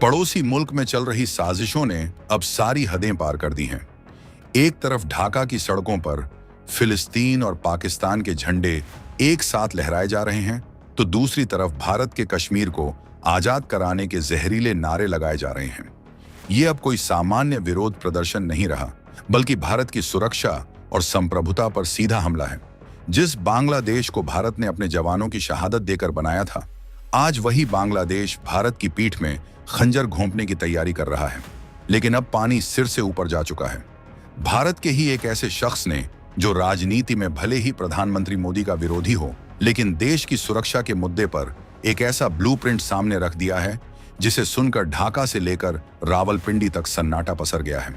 पड़ोसी मुल्क में चल रही साजिशों ने अब सारी हदें पार कर दी हैं। एक तरफ ढाका की सड़कों पर फिलिस्तीन और पाकिस्तान के झंडे एक साथ लहराए जा रहे हैं, तो दूसरी तरफ भारत के कश्मीर को आजाद कराने के जहरीले नारे लगाए जा रहे हैं। ये अब कोई सामान्य विरोध प्रदर्शन नहीं रहा, बल्कि भारत की सुरक्षा और संप्रभुता पर सीधा हमला है। जिस बांग्लादेश को भारत ने अपने जवानों की शहादत देकर बनाया था, आज वही बांग्लादेश भारत की पीठ में खंजर घोंपने की तैयारी कर रहा है। लेकिन अब पानी सिर से ऊपर जा चुका है। भारत के ही एक ऐसे शख्स ने, जो राजनीति में भले ही प्रधानमंत्री मोदी का विरोधी हो, लेकिन देश की सुरक्षा के मुद्दे पर एक ऐसा ब्लूप्रिंट सामने रख दिया है जिसे सुनकर ढाका से लेकर रावलपिंडी तक सन्नाटा पसर गया है।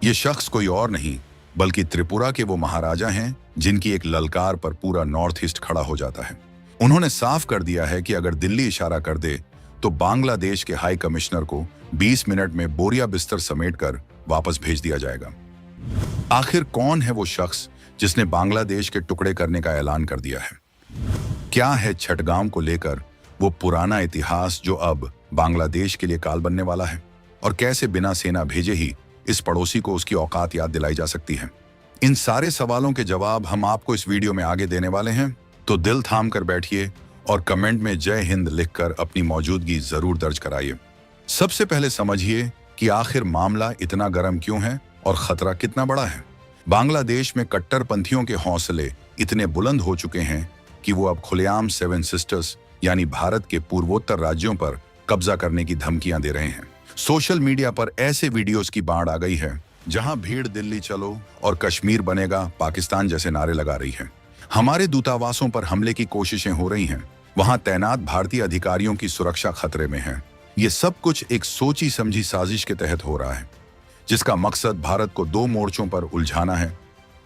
ये शख्स कोई और नहीं बल्कि त्रिपुरा के वो महाराजा हैं जिनकी एक ललकार पर पूरा नॉर्थ ईस्ट खड़ा हो जाता है। उन्होंने साफ कर दिया है कि अगर दिल्ली इशारा कर दे तो बांग्लादेश के हाई कमिश्नर को 20 मिनट में बोरिया बिस्तर समेटकर वापस भेज दिया जाएगा। आखिर कौन है वो शख्स जिसने बांग्लादेश के टुकड़े करने का ऐलान कर दिया है? क्या है छठगांव को लेकर वो पुराना इतिहास जो अब बांग्लादेश के लिए काल बनने वाला है? और कैसे बिना सेना भेजे ही इस पड़ोसी को उसकी औकात याद दिलाई जा सकती है? इन सारे सवालों के जवाब हम आपको इस वीडियो में आगे देने वाले हैं, तो दिल थाम कर बैठिए और कमेंट में जय हिंद लिखकर अपनी मौजूदगी जरूर दर्ज कराइए। सबसे पहले समझिए कि आखिर मामला इतना गर्म क्यों है और खतरा कितना बड़ा है। बांग्लादेश में कट्टरपंथियों के हौसले इतने बुलंद हो चुके हैं कि वो अब खुलेआम 7 सिस्टर्स यानी भारत के पूर्वोत्तर राज्यों पर कब्जा करने की धमकियां दे रहे हैं। सोशल मीडिया पर ऐसे वीडियोस की बाढ़ आ गई है जहां भीड़ दिल्ली चलो और कश्मीर बनेगा पाकिस्तान जैसे नारे लगा रही है। हमारे दूतावासों पर हमले की कोशिशें हो रही हैं। वहां तैनात भारतीय अधिकारियों की सुरक्षा खतरे में है। ये सब कुछ एक सोची समझी साजिश के तहत हो रहा है, जिसका मकसद भारत को 2 मोर्चों पर उलझाना है।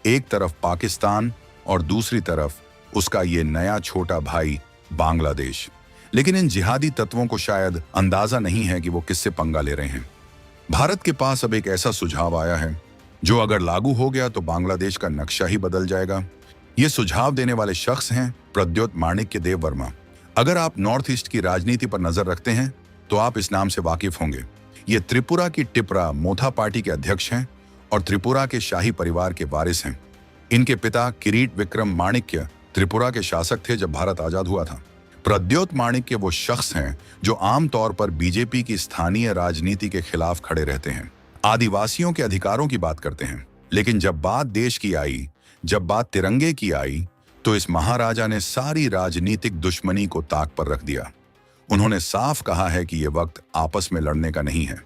एक तरफ पाकिस्तान और दूसरी तरफ उसका ये नया छोटा भाई बांग्लादेश। लेकिन इन जिहादी तत्वों को शायद अंदाजा नहीं है कि वो किससे पंगा ले रहे हैं। भारत के पास अब एक ऐसा सुझाव आया है जो अगर लागू हो गया तो बांग्लादेश का नक्शा ही बदल जाएगा। ये सुझाव देने वाले शख्स हैं प्रद्योत माणिक्य देव वर्मा। अगर आप नॉर्थ ईस्ट की राजनीति पर नजर रखते हैं तो आप इस नाम से वाकिफ होंगे। ये त्रिपुरा की टिपरा मोथा पार्टी के अध्यक्ष हैं और त्रिपुरा के शाही परिवार के वारिस हैं। इनके पिता किरीट विक्रम माणिक्य त्रिपुरा के शासक थे जब भारत आजाद हुआ था। प्रद्योत माणिक्य वो शख्स हैं जो आमतौर पर बीजेपी की स्थानीय राजनीति के खिलाफ खड़े रहते हैं, आदिवासियों के अधिकारों की बात करते हैं। लेकिन जब बात देश की आई, जब बात तिरंगे की आई, तो इस महाराजा ने सारी राजनीतिक दुश्मनी को ताक पर रख दिया। उन्होंने साफ कहा है कि यह वक्त आपस में लड़ने का नहीं है।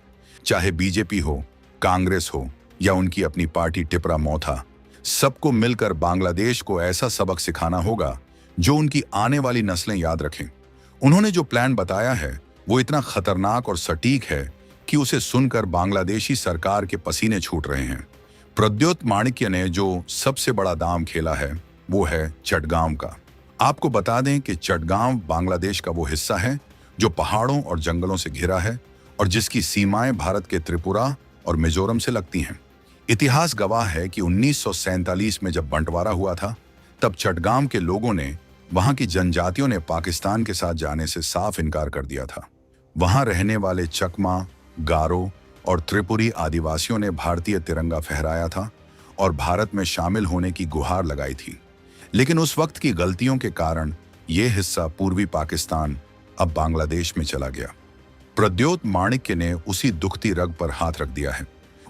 चाहे बीजेपी हो, कांग्रेस हो या उनकी अपनी पार्टी टिपरा मोथा, सबको मिलकर बांग्लादेश को ऐसा सबक सिखाना होगा जो उनकी आने वाली नस्लें याद रखें। उन्होंने जो प्लान बताया है वो इतना खतरनाक और सटीक है कि उसे सुनकर बांग्लादेशी सरकार के पसीने छूट रहे हैं। प्रद्योत माणिक्य ने जो सबसे बड़ा दांव खेला है वो है चटगांव का। आपको बता दें कि चटगांव बांग्लादेश का वो हिस्सा है जो पहाड़ों और जंगलों से घिरा है और जिसकी सीमाएं भारत के त्रिपुरा और मिजोरम से लगती हैं। इतिहास गवाह है कि 1947 में जब बंटवारा हुआ था, तब चटगांव के लोगों ने, वहां की जनजातियों ने पाकिस्तान के साथ जाने से साफ इनकार कर दिया था। वहां रहने वाले चकमा, गारो और त्रिपुरी आदिवासियों ने भारतीय तिरंगा फहराया था और भारत में शामिल होने की गुहार लगाई थी। लेकिन उस वक्त की गलतियों के कारण यह हिस्सा पूर्वी पाकिस्तान अब बांग्लादेश में चला गया। प्रद्योत माणिक्य ने उसी दुखती रग पर हाथ रख दिया है।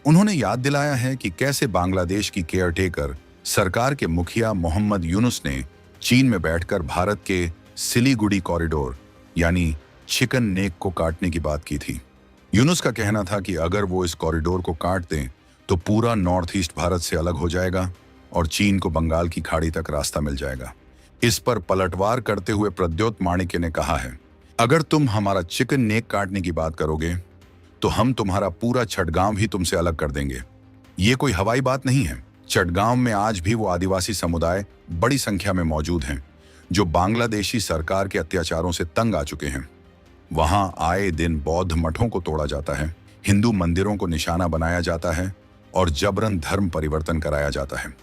उन्होंने याद दिलाया है कि कैसे बांग्लादेश की केयरटेकर सरकार के मुखिया मोहम्मद यूनुस ने चीन में बैठकर भारत के सिलीगुड़ी कॉरिडोर यानी चिकन नेक को काटने की बात की थी। यूनुस का कहना था कि अगर वो इस कॉरिडोर को काट दें तो पूरा नॉर्थ ईस्ट भारत से अलग हो जाएगा और चीन को बंगाल की खाड़ी तक रास्ता मिल जाएगा। इस पर पलटवार करते हुए प्रद्योत माणिक्य ने कहा है, अगर तुम हमारा चिकन नेक काटने की बात करोगे तो हम तुम्हारा पूरा चटगांव ही तुमसे अलग कर देंगे। ये कोई हवाई बात नहीं है। चटगांव में आज भी वो आदिवासी समुदाय बड़ी संख्या में मौजूद हैं जो बांग्लादेशी सरकार के अत्याचारों से तंग आ चुके हैं। वहां आए दिन बौद्ध मठों को तोड़ा जाता है, हिंदू मंदिरों को निशाना बनाया जाता है और जबरन धर्म परिवर्तन कराया जाता है।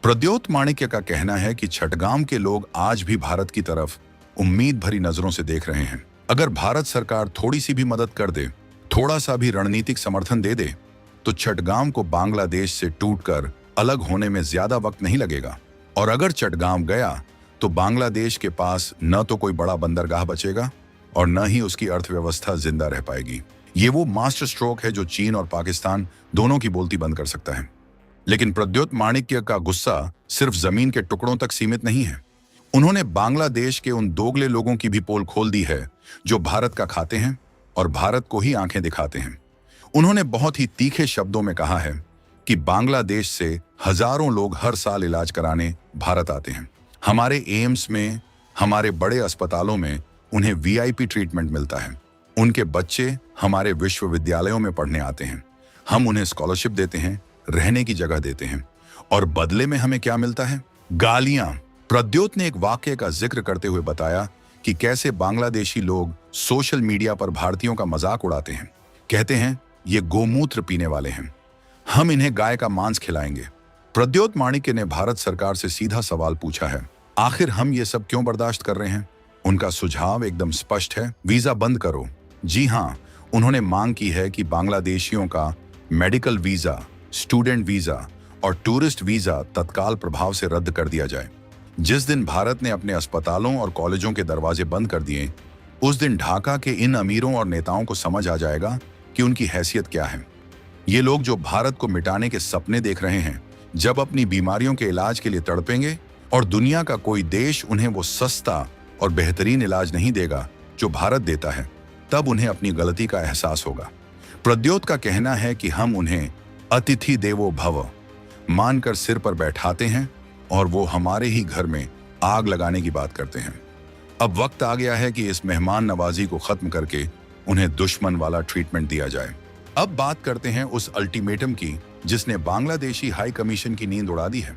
प्रद्योत माणिक्य का कहना है कि चटगांव के लोग आज भी भारत की तरफ उम्मीद भरी नजरों से देख रहे हैं। अगर भारत सरकार थोड़ी सी भी मदद कर दे थोड़ा सा भी रणनीतिक समर्थन दे दे तो चटगांव को बांग्लादेश से टूटकर अलग होने में ज्यादा वक्त नहीं लगेगा। और अगर चटगांव गया तो बांग्लादेश के पास न तो कोई बड़ा बंदरगाह बचेगा और न ही उसकी अर्थव्यवस्था जिंदा रह पाएगी। ये वो मास्टर स्ट्रोक है जो चीन और पाकिस्तान दोनों की बोलती बंद कर सकता है। लेकिन प्रद्योत माणिक्य का गुस्सा सिर्फ जमीन के टुकड़ों तक सीमित नहीं है। उन्होंने बांग्लादेश के उन दोगले लोगों की भी पोल खोल दी है जो भारत का खाते हैं और भारत को ही आंखें दिखाते हैं। उन्होंने बहुत ही तीखे शब्दों में कहा है कि बांग्लादेश से हजारों लोग हर साल इलाज कराने भारत आते हैं। हमारे एम्स में, हमारे बड़े अस्पतालों में उन्हें वीआईपी ट्रीटमेंट मिलता है। उनके बच्चे हमारे विश्वविद्यालयों में पढ़ने आते हैं। हम उन्हें स्कॉलरशिप देते हैं, रहने की जगह देते हैं और बदले में हमें क्या मिलता है? गालियां। प्रद्योत ने एक वाक्य का जिक्र करते हुए बताया कि कैसे बांग्लादेशी लोग सोशल मीडिया पर भारतीयों का मजाक उड़ाते हैं। कहते हैं ये गोमूत्र पीने वाले हैं, हम इन्हें गाय का मांस खिलाएंगे। प्रद्योत माणिक्य ने भारत सरकार से सीधा सवाल पूछा है, आखिर हम ये सब क्यों बर्दाश्त कर रहे हैं? उनका सुझाव एकदम स्पष्ट है, वीजा बंद करो। जी हाँ, उन्होंने मांग की है कि बांग्लादेशियों का मेडिकल वीजा, स्टूडेंट वीजा और टूरिस्ट वीजा तत्काल प्रभाव से रद्द कर दिया जाए। जिस दिन भारत ने अपने अस्पतालों और कॉलेजों के दरवाजे बंद कर दिए, उस दिन ढाका के इन अमीरों और नेताओं को समझ आ जाएगा कि उनकी हैसियत क्या है। ये लोग जो भारत को मिटाने के सपने देख रहे हैं, जब अपनी बीमारियों के इलाज के लिए तड़पेंगे और दुनिया का कोई देश उन्हें वो सस्ता और बेहतरीन इलाज नहीं देगा जो भारत देता है, तब उन्हें अपनी गलती का एहसास होगा। प्रद्योत का कहना है कि हम उन्हें अतिथि देवो भव मानकर सिर पर बैठाते हैं और वो हमारे ही घर में आग लगाने की बात करते हैं। अब वक्त आ गया है कि इस मेहमान नवाजी को खत्म करके उन्हें दुश्मन वाला ट्रीटमेंट दिया जाए। अब बात करते हैं उस अल्टीमेटम की जिसने बांग्लादेशी हाई कमीशन की नींद उड़ा दी है।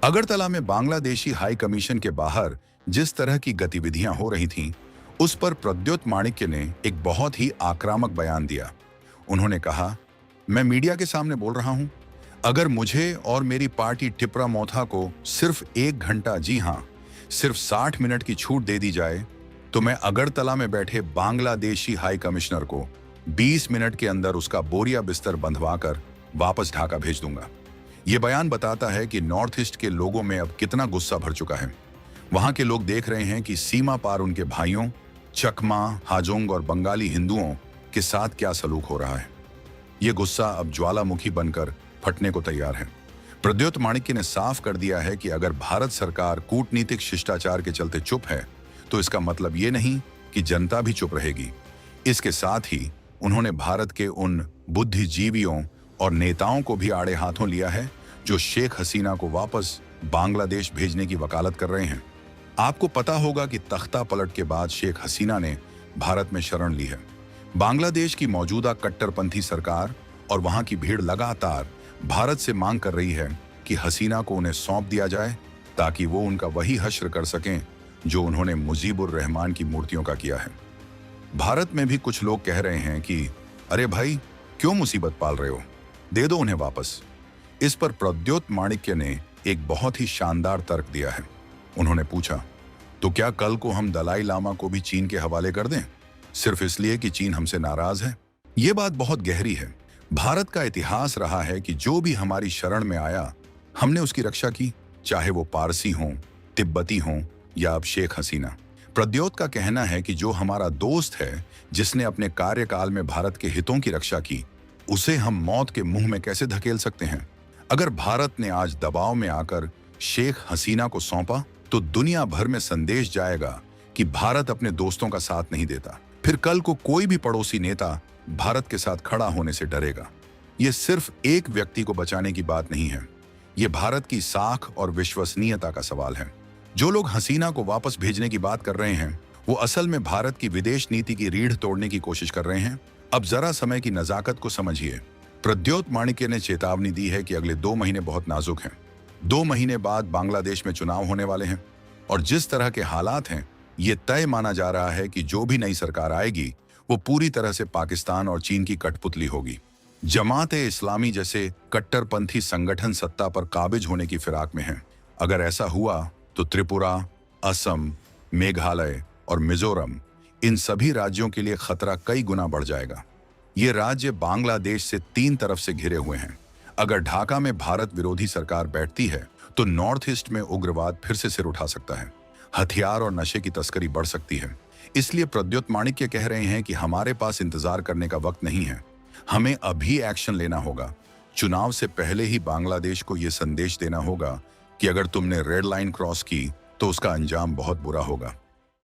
अगरतला में बांग्लादेशी हाई कमीशन के बाहर जिस तरह की गतिविधियां हो रही थीं, उस पर प्रद्योत माणिक्य ने एक बहुत ही आक्रामक बयान दिया। उन्होंने कहा, मैं मीडिया के सामने बोल रहा हूं, अगर मुझे और मेरी पार्टी टिपरा मोथा को सिर्फ 1 घंटा, जी हाँ, सिर्फ 60 मिनट की छूट दे दी जाए तो मैं अगरतला में बैठे बांग्लादेशी हाई कमिश्नर को 20 मिनट के अंदर उसका बोरिया बिस्तर बंधवाकर वापस ढाका भेज दूंगा। ये बयान बताता है कि नॉर्थ ईस्ट के लोगों में अब कितना गुस्सा भर चुका है। वहां के लोग देख रहे हैं कि सीमा पार उनके भाइयों, चकमा, हाजोंग और बंगाली हिंदुओं के साथ क्या सलूक हो रहा है। ये गुस्सा अब ज्वालामुखी बनकर फटने को तैयार है। प्रद्योत माणिक्य ने साफ कर दिया है कि अगर भारत सरकार कूटनीतिक शिष्टाचार के चलते चुप है तो इसका मतलब ये नहीं कि जनता भी चुप रहेगी। इसके साथ ही उन्होंने भारत के उन बुद्धिजीवियों और नेताओं को भी आड़े हाथों लिया है जो शेख हसीना को वापस बांग्लादेश भेजने की वकालत कर रहे हैं। आपको पता होगा कि तख्ता पलट के बाद शेख हसीना ने भारत में शरण ली है। बांग्लादेश की मौजूदा कट्टरपंथी सरकार और वहां की भीड़ लगातार भारत से मांग कर रही है कि हसीना को उन्हें सौंप दिया जाए ताकि वो उनका वही हश्र कर सकें जो उन्होंने मुजीबुर रहमान की मूर्तियों का किया है। भारत में भी कुछ लोग कह रहे हैं कि अरे भाई, क्यों मुसीबत पाल रहे हो, दे दो उन्हें वापस। इस पर प्रद्योत माणिक्य ने एक बहुत ही शानदार तर्क दिया है। उन्होंने पूछा, तो क्या कल को हम दलाई लामा को भी चीन के हवाले कर दें, सिर्फ इसलिए कि चीन हमसे नाराज है? ये बात बहुत गहरी है। भारत का इतिहास रहा है कि जो भी हमारी शरण में आया, हमने उसकी रक्षा की, चाहे वो पारसी हों, तिब्बती हों या अब शेख हसीना। प्रद्योत का कहना है कि जो हमारा दोस्त है, जिसने अपने कार्यकाल में भारत के हितों की रक्षा की, उसे हम मौत के मुंह में कैसे धकेल सकते हैं? अगर भारत ने आज दबाव में आकर शेख हसीना को सौंपा तो दुनिया भर में संदेश जाएगा कि भारत अपने दोस्तों का साथ नहीं देता। फिर कल को कोई भी पड़ोसी नेता भारत के साथ खड़ा होने से डरेगा। ये सिर्फ एक व्यक्ति को बचाने की बात नहीं है, ये भारत की साख और विश्वसनीयता का सवाल है। जो लोग हसीना को वापस भेजने की बात कर रहे हैं, वो असल में भारत की विदेश नीति की रीढ़ तोड़ने की कोशिश कर रहे हैं। अब जरा समय की नजाकत को समझिए। प्रद्योत माणिक्य ने चेतावनी दी है कि अगले 2 महीने बहुत नाजुक हैं। 2 महीने बाद बांग्लादेश में चुनाव होने वाले हैं और जिस तरह के हालात हैं, ये तय माना जा रहा है कि जो भी नई सरकार आएगी वो पूरी तरह से पाकिस्तान और चीन की कठपुतली होगी। जमात-ए-इस्लामी जैसे कट्टरपंथी संगठन सत्ता पर काबिज होने की फिराक में हैं। अगर ऐसा हुआ तो त्रिपुरा, असम, मेघालय और मिजोरम, इन सभी राज्यों के लिए खतरा कई गुना बढ़ जाएगा। ये राज्य बांग्लादेश से 3 तरफ से घिरे हुए हैं। अगर ढाका में भारत विरोधी सरकार बैठती है तो नॉर्थ ईस्ट में उग्रवाद फिर से सिर उठा सकता है, हथियार और नशे की तस्करी बढ़ सकती है। इसलिए प्रद्युत माणिक्य कह रहे हैं कि हमारे पास इंतजार करने का वक्त नहीं है, हमें अभी एक्शन लेना होगा। चुनाव से पहले ही बांग्लादेश को यह संदेश देना होगा कि अगर तुमने रेड लाइन क्रॉस की तो उसका अंजाम बहुत बुरा होगा।